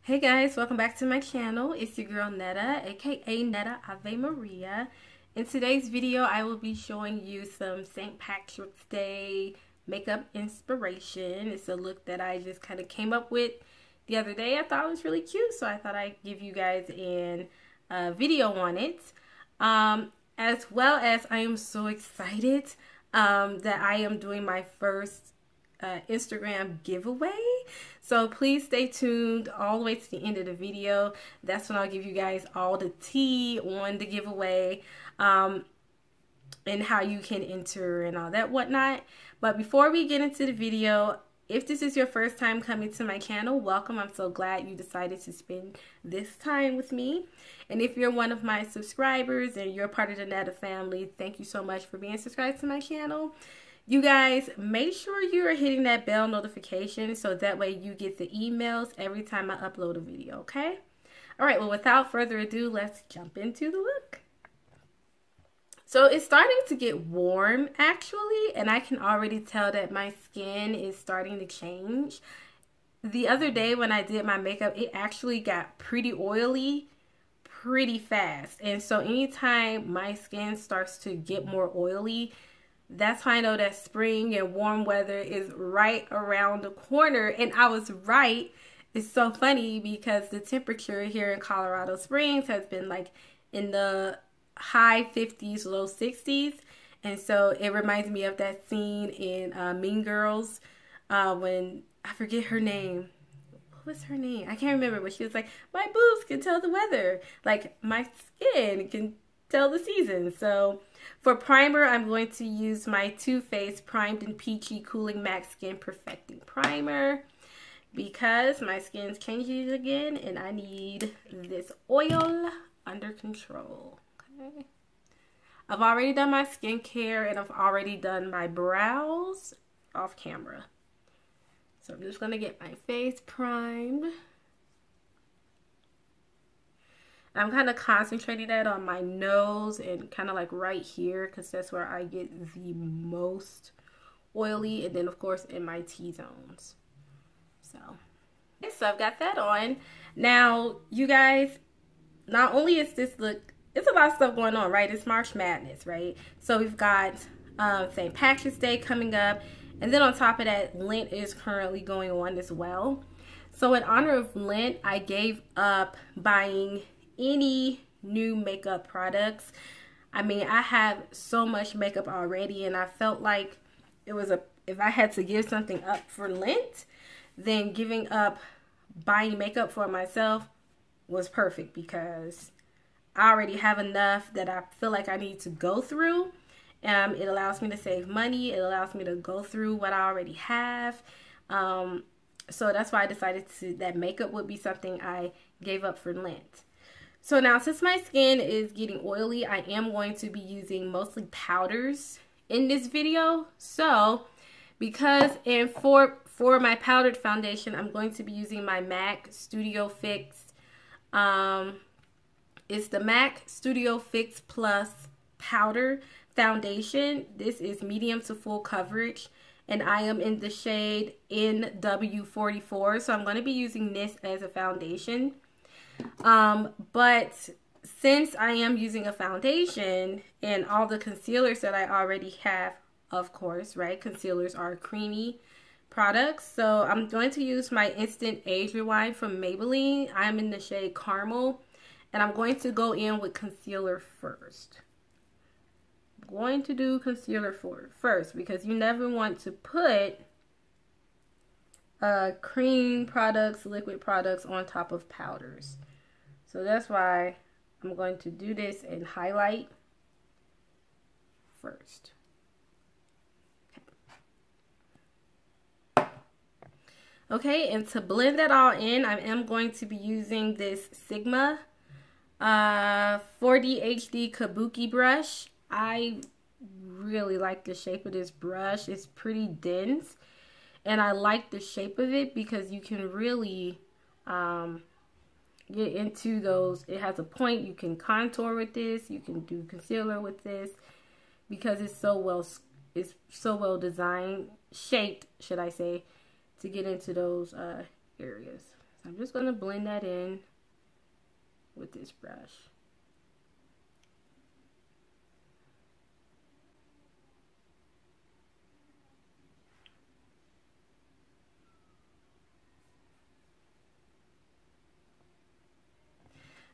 Hey guys, welcome back to my channel. It's your girl Netta, aka Netta Ave Maria. In today's video, I will be showing you some St. Patrick's Day makeup inspiration. It's a look that I just kind of came up with the other day. I thought it was really cute, so I thought I'd give you guys a video on it. As well as I am so excited that I am doing my first Instagram giveaway, so please stay tuned all the way to the end of the video. That's when I'll give you guys all the tea on the giveaway and how you can enter and all that whatnot. But before we get into the video, if this is your first time coming to my channel, welcome. I'm so glad you decided to spend this time with me. And if you're one of my subscribers and you're part of the Netta family, thank you so much for being subscribed to my channel. You guys, make sure you are hitting that bell notification so that way you get the emails every time I upload a video, okay? All right, well, without further ado, let's jump into the look. So it's starting to get warm, actually, and I can already tell that my skin is starting to change. The other day when I did my makeup, it actually got pretty oily pretty fast. And so anytime my skin starts to get more oily, that's how I know that spring and warm weather is right around the corner. And I was right. It's so funny because the temperature here in Colorado Springs has been like in the high 50s, low 60s. And so it reminds me of that scene in Mean Girls when, I forget her name. What was her name? I can't remember, but she was like, my boobs can tell the weather. Like, my skin can tell the season. So for primer, I'm going to use my Too Faced Primed and Peachy Cooling Matte Skin Perfecting Primer because my skin's changing again and I need this oil under control. Okay. I've already done my skincare and I've already done my brows off camera. So I'm just going to get my face primed. I'm kind of concentrating that on my nose and kind of like right here because that's where I get the most oily, and then of course in my T-zones. So I've got that on. Now, you guys, not only is this look, it's a lot of stuff going on, right? It's March Madness, right? So we've got St. Patrick's Day coming up, and then on top of that, Lent is currently going on as well. So in honor of Lent, I gave up buying any new makeup products. I mean, I have so much makeup already, and I felt like it was if I had to give something up for Lent, then giving up buying makeup for myself was perfect because I already have enough that I feel like I need to go through. It allows me to save money. It allows me to go through what I already have. So that's why I decided that makeup would be something I gave up for Lent. So now, since my skin is getting oily, I am going to be using mostly powders in this video. So, for my powdered foundation, I'm going to be using my MAC Studio Fix. It's the MAC Studio Fix Plus Powder Foundation. This is medium to full coverage, and I am in the shade NW44. So I'm going to be using this as a foundation. But since I am using a foundation and all the concealers that I already have, of course, right? Concealers are creamy products. So I'm going to use my Instant Age Rewind from Maybelline. I'm in the shade Caramel, and I'm going to go in with concealer first. I'm going to do concealer first because you never want to put cream products, liquid products on top of powders. So that's why I'm going to do this and highlight first. Okay, and to blend that all in, I am going to be using this Sigma 4D HD Kabuki brush. I really like the shape of this brush. It's pretty dense. And I like the shape of it because you can really get into those. It has a point. You can contour with this. You can do concealer with this because it's so well designed, shaped, should I say, to get into those areas. So I'm just going to blend that in with this brush.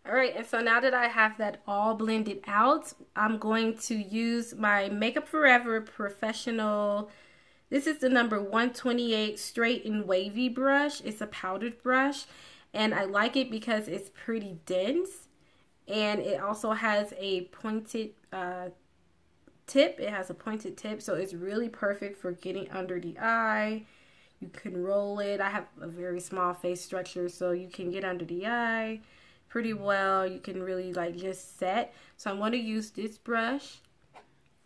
Alright, and so now that I have that all blended out, I'm going to use my Makeup Forever Professional. This is the number 128 Straight and Wavy brush. It's a powdered brush, and I like it because it's pretty dense, and it also has a pointed tip. It has a pointed tip, so it's really perfect for getting under the eye. You can roll it. I have a very small face structure, so you can get under the eye pretty well. You can really like just set. So I'm going to use this brush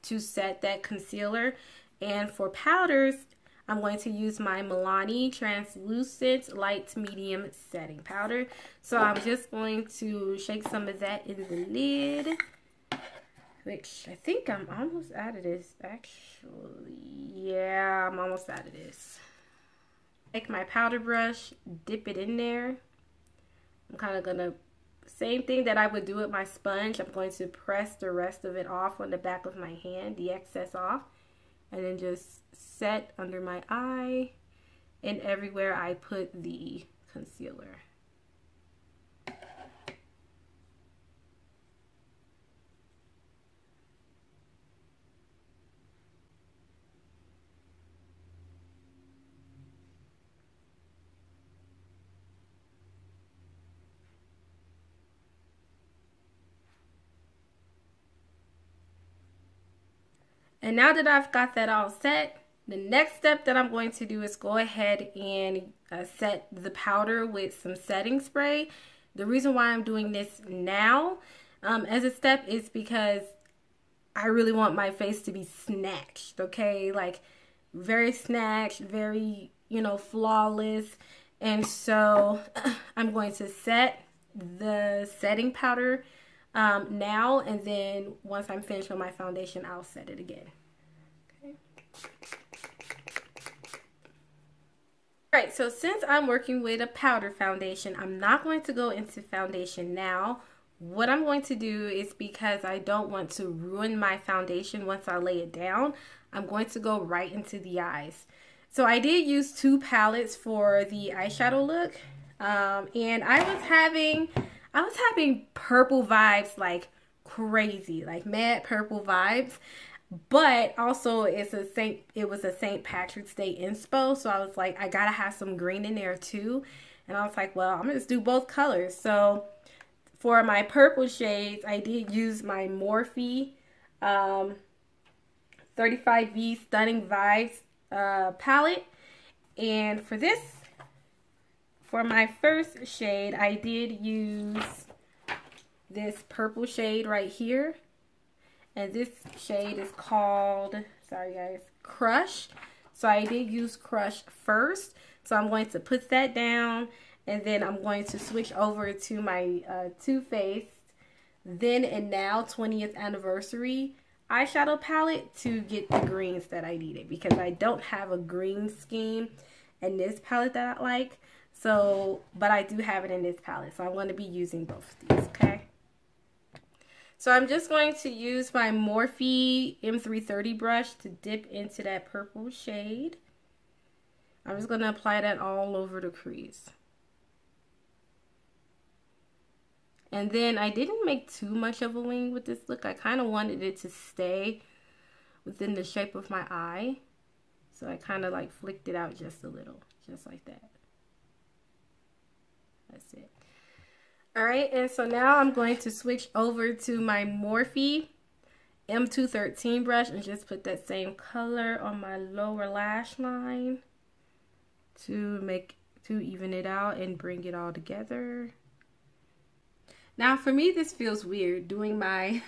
to set that concealer. And for powders, I'm going to use my Milani Translucent Light Medium Setting Powder. So I'm just going to shake some of that in the lid, which I think I'm almost out of this, actually. Yeah, I'm almost out of this. Take my powder brush, dip it in there. I'm kind of going to, same thing that I would do with my sponge, I'm going to press the rest of it off on the back of my hand, the excess off, and then just set under my eye and everywhere I put the concealer. And now that I've got that all set, the next step that I'm going to do is go ahead and set the powder with some setting spray. The reason why I'm doing this now as a step is because I really want my face to be snatched, okay? Like very snatched, very, you know, flawless. And so I'm going to set the setting powder now, and then once I'm finished with my foundation, I'll set it again. Okay. Alright, so since I'm working with a powder foundation, I'm not going to go into foundation now. What I'm going to do is, because I don't want to ruin my foundation once I lay it down, I'm going to go right into the eyes. So I did use two palettes for the eyeshadow look, and I was having purple vibes like crazy, like mad purple vibes. But also it was a St. Patrick's Day inspo, so I was like, I gotta have some green in there too. And I was like, well, I'm gonna just do both colors. So for my purple shades, I did use my Morphe 35V Stunning Vibes palette. And for this, for my first shade, I did use this purple shade right here. And this shade is called, sorry guys, Crush. So I did use Crush first. So I'm going to put that down, and then I'm going to switch over to my Too Faced Then and Now 20th Anniversary eyeshadow palette to get the greens that I needed, because I don't have a green scheme in this palette that I like. So, but I do have it in this palette, so I'm going to be using both of these, okay? So I'm just going to use my Morphe M330 brush to dip into that purple shade. I'm just going to apply that all over the crease. And then I didn't make too much of a wing with this look. I kind of wanted it to stay within the shape of my eye. So I kind of like flicked it out just a little, just like that. That's it. Alright, and so now I'm going to switch over to my Morphe M213 brush and just put that same color on my lower lash line to even it out and bring it all together. Now for me, this feels weird doing my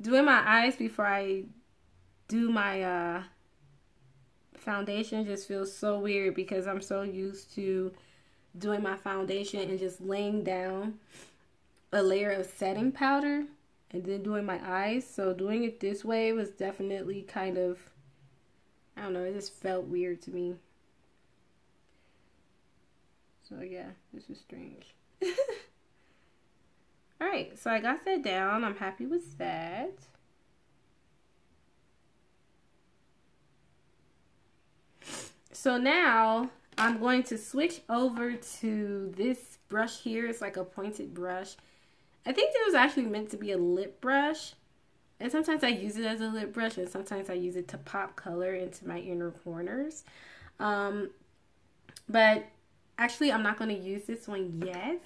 doing my eyes before I do my foundation. Just feels so weird because I'm so used to doing my foundation and just laying down a layer of setting powder and then doing my eyes. So doing it this way was definitely kind of, I don't know, it just felt weird to me. So yeah, this is strange. Alright, so I got that down. I'm happy with that. So now I'm going to switch over to this brush here. It's like a pointed brush. I think it was actually meant to be a lip brush. And sometimes I use it as a lip brush, and sometimes I use it to pop color into my inner corners. But actually, I'm not going to use this one yet.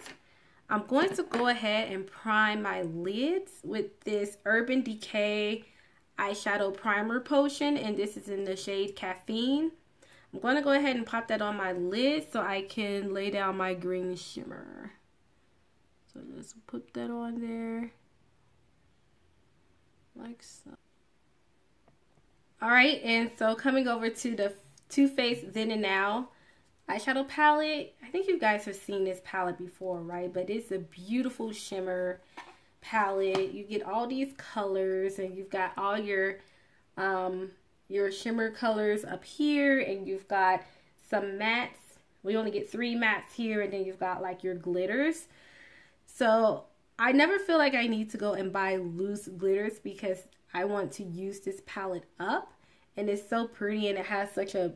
I'm going to go ahead and prime my lids with this Urban Decay eyeshadow primer potion, and this is in the shade Caffeine. I'm going to go ahead and pop that on my lid so I can lay down my green shimmer. So just put that on there like so. Alright, and so coming over to the Too Faced Then and Now eyeshadow palette. I think you guys have seen this palette before, right? But it's a beautiful shimmer palette. You get all these colors, and you've got all your shimmer colors up here, and you've got some mattes. We only get 3 mattes here, and then you've got like your glitters. So I never feel like I need to go and buy loose glitters because I want to use this palette up, and it's so pretty, and it has such a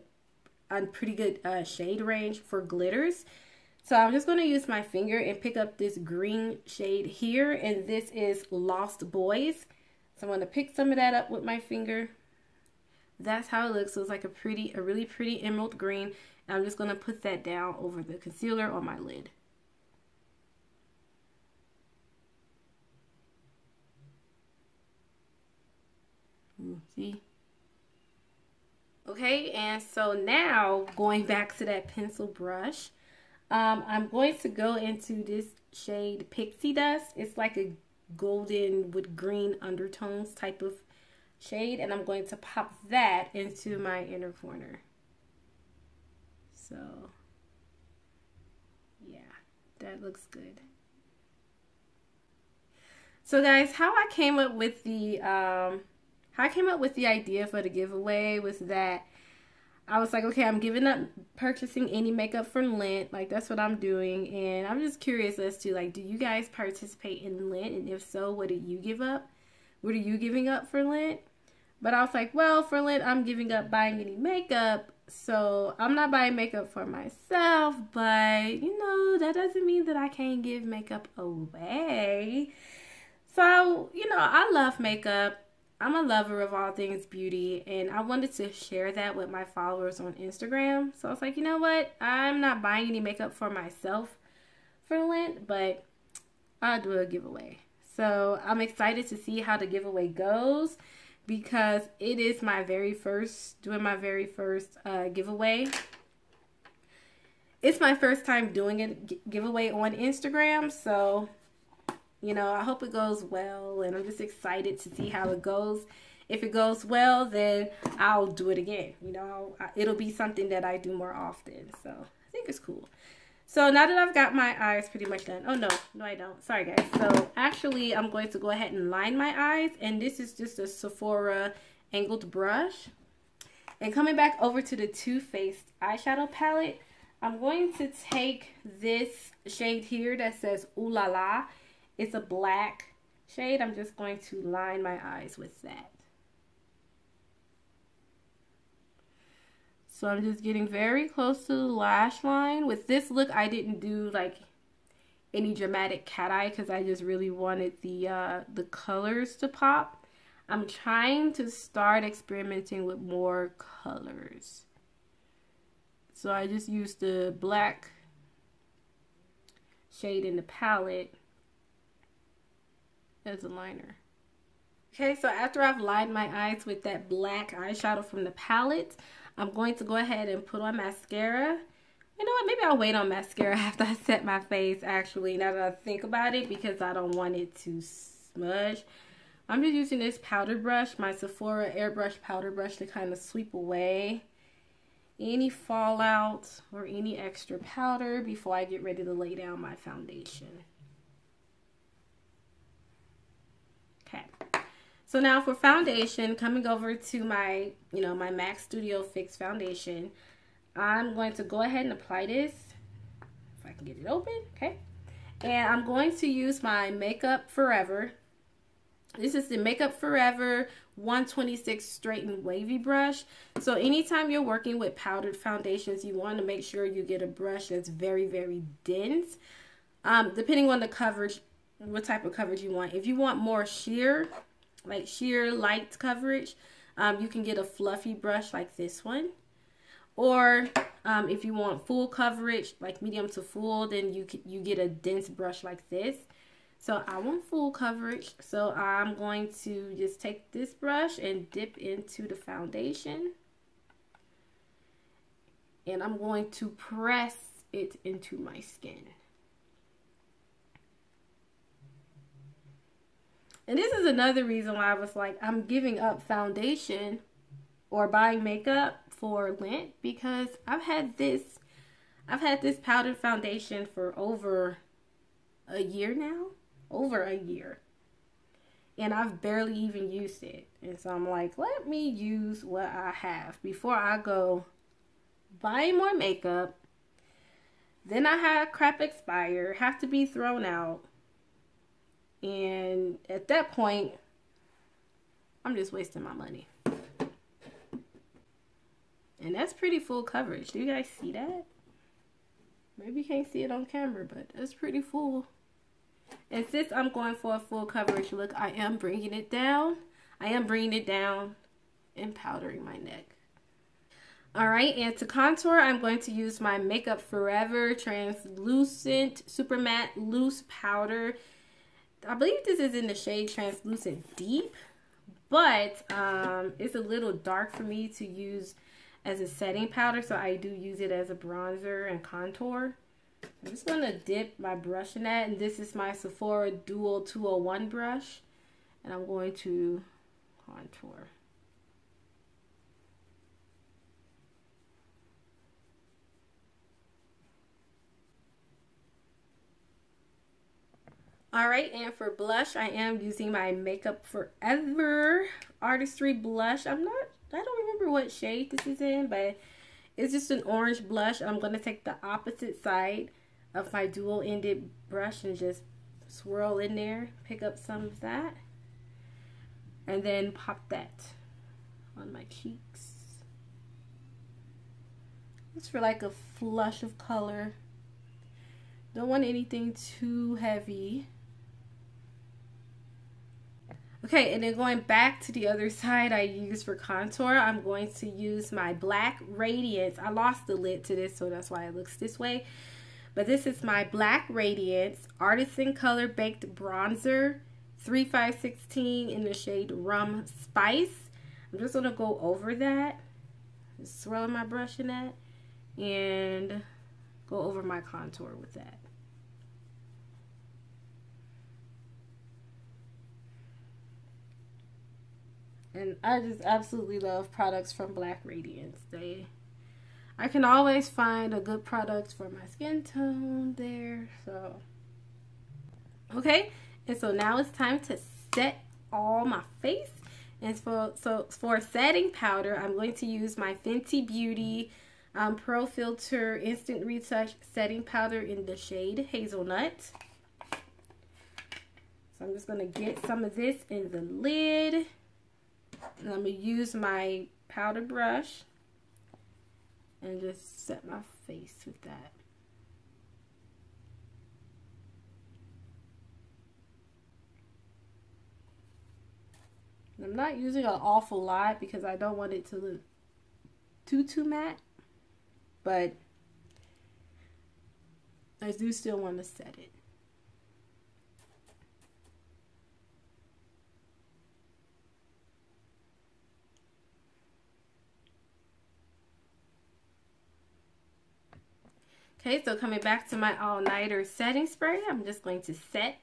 pretty good shade range for glitters. So I'm just going to use my finger and pick up this green shade here, and this is Lost Boys. So I'm going to pick some of that up with my finger. That's how it looks. So it's like a really pretty emerald green, and I'm just going to put that down over the concealer on my lid. See? Okay, and so now going back to that pencil brush, I'm going to go into this shade Pixie Dust. It's like a golden with green undertones type of shade, and I'm going to pop that into my inner corner. So yeah, that looks good. So guys, how I came up with the idea for the giveaway was that I was like, okay, I'm giving up purchasing any makeup for Lent. Like, that's what I'm doing. And I'm just curious as to, like, do you guys participate in Lent? And if so, what did you give up? What are you giving up for Lent? But I was like, well, for Lent, I'm giving up buying any makeup. So I'm not buying makeup for myself. But, you know, that doesn't mean that I can't give makeup away. So, you know, I love makeup. I'm a lover of all things beauty, and I wanted to share that with my followers on Instagram. So I was like, you know what? I'm not buying any makeup for myself for Lent, but I'll do a giveaway. So I'm excited to see how the giveaway goes because it is my very first, giveaway. It's my first time doing a giveaway on Instagram, so you know, I hope it goes well, and I'm just excited to see how it goes. If it goes well, then I'll do it again. You know, it'll be something that I do more often. So I think it's cool. So now that I've got my eyes pretty much done. Oh, no, I don't. Sorry, guys. So actually, I'm going to go ahead and line my eyes, and this is just a Sephora angled brush. And coming back over to the Too Faced eyeshadow palette, I'm going to take this shade here that says Ooh La La. It's a black shade. I'm just going to line my eyes with that. So I'm just getting very close to the lash line. With this look, I didn't do like any dramatic cat eye because I just really wanted the colors to pop. I'm trying to start experimenting with more colors. So I just used the black shade in the palette as a liner. Okay, so after I've lined my eyes with that black eyeshadow from the palette, I'm going to go ahead and put on mascara. You know what, maybe I'll wait on mascara after I set my face, actually, now that I think about it, because I don't want it to smudge. I'm just using this powder brush, my Sephora airbrush powder brush, to kind of sweep away any fallout or any extra powder before I get ready to lay down my foundation. Okay, so now for foundation, coming over to my, my MAC Studio Fix foundation, I'm going to go ahead and apply this. If can get it open, okay? And I'm going to use my Makeup Forever. This is the Makeup Forever 126 Straight and Wavy brush. So anytime you're working with powdered foundations, you want to make sure you get a brush that's very, very dense. Depending on the coverage, what type of coverage you want. If you want more sheer, like sheer light coverage, you can get a fluffy brush like this one. Or if you want full coverage, like medium to full, then you get a dense brush like this. So I want full coverage. So I'm going to just take this brush and dip into the foundation. And I'm going to press it into my skin. And this is another reason why I was like, I'm giving up foundation or buying makeup for Lent, because I've had this powdered foundation for over a year now. Over a year. And I've barely even used it. And so I'm like, let me use what I have before I go buying more makeup. Then I have crap expire, have to be thrown out. And at that point, I'm just wasting my money. And that's pretty full coverage. Do you guys see that? Maybe you can't see it on camera, but that's pretty full. And since I'm going for a full coverage look, I am bringing it down. I am bringing it down and powdering my neck. Alright, and to contour, I'm going to use my Makeup Forever Translucent Super Matte Loose Powder. I believe this is in the shade Translucent Deep, but it's a little dark for me to use as a setting powder, so I do use it as a bronzer and contour. I'm just going to dip my brush in that, and this is my Sephora Dual 201 brush, and I'm going to contour. Alright, and for blush, I am using my Makeup Forever Artistry blush. I don't remember what shade this is in, but it's just an orange blush. I'm going to take the opposite side of my dual-ended brush and just swirl in there, pick up some of that, and then pop that on my cheeks. Just for like a flush of color. Don't want anything too heavy. Okay, and then going back to the other side I use for contour, I'm going to use my Black Radiance. I lost the lid to this, so that's why it looks this way. But this is my Black Radiance Artisan Color Baked Bronzer 3516 in the shade Rum Spice. I'm just going to go over that, just swirling my brush in that, and go over my contour with that. And I just absolutely love products from Black Radiance. I can always find a good product for my skin tone there. So, okay. And so now it's time to set all my face. And for setting powder, I'm going to use my Fenty Beauty Pro Filter Instant Retouch Setting Powder in the shade Hazelnut. So I'm just going to get some of this in the lid. And I'm going to use my powder brush and just set my face with that. And I'm not using an awful lot because I don't want it to look too matte, but I do still want to set it. Okay, so coming back to my all-nighter setting spray, I'm just going to set.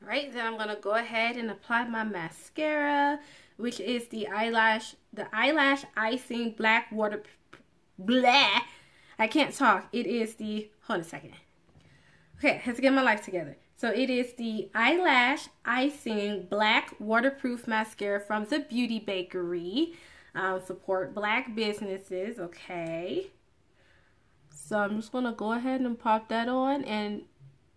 Alright, then I'm going to go ahead and apply my mascara, which is the eyelash icing black water, I can't talk. It is the, hold on a second. Okay, I have to get my life together. So it is the Eyelash Icing Black Waterproof Mascara from the Beauty Bakery. Support black businesses, okay. So I'm just going to go ahead and pop that on, and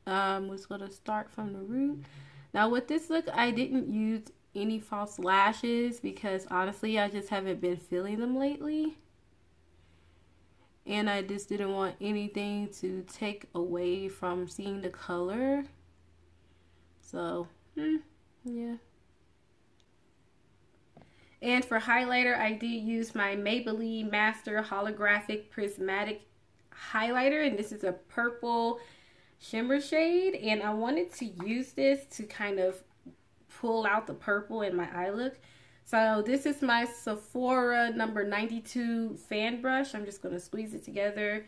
we're just going to start from the root. Now with this look, I didn't use any false lashes because honestly, I just haven't been feeling them lately. And I just didn't want anything to take away from seeing the color. So, yeah. And for highlighter, I did use my Maybelline Master Holographic Prismatic Highlighter. And this is a purple shimmer shade. And I wanted to use this to kind of pull out the purple in my eye look. So this is my Sephora number 92 fan brush. I'm just going to squeeze it together,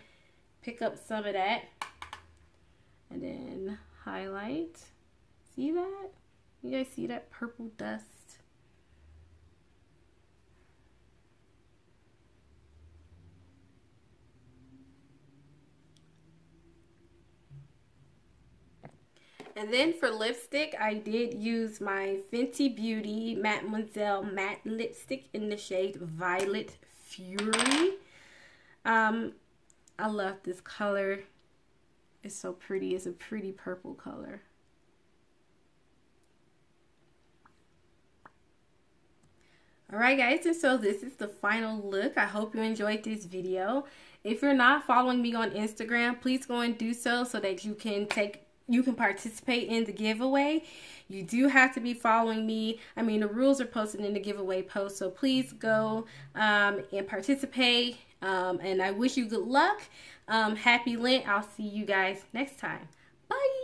pick up some of that, and then highlight. See that? You guys see that purple dust? And then for lipstick, I did use my Fenty Beauty Mademoiselle Matte Lipstick in the shade Violet Fury. I love this color. It's so pretty. It's a pretty purple color. Alright guys, and so this is the final look. I hope you enjoyed this video. If you're not following me on Instagram, please go and do so that you can participate in the giveaway. You do have to be following me. I mean, the rules are posted in the giveaway post, so please go and participate. And I wish you good luck. Happy Lent. I'll see you guys next time. Bye.